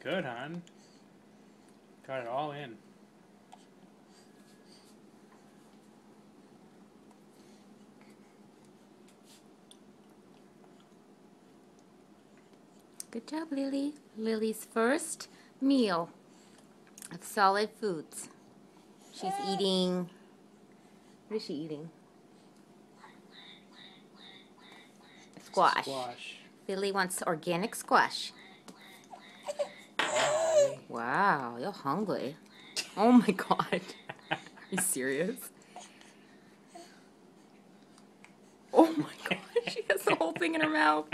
Good, hon. Got it all in. Good job, Lily. Lily's first meal of solid foods. She's eating... What is she eating? Squash. Squash. Lily wants organic squash. Wow, you're hungry. Oh my god. Are you serious? Oh my god, she has the whole thing in her mouth.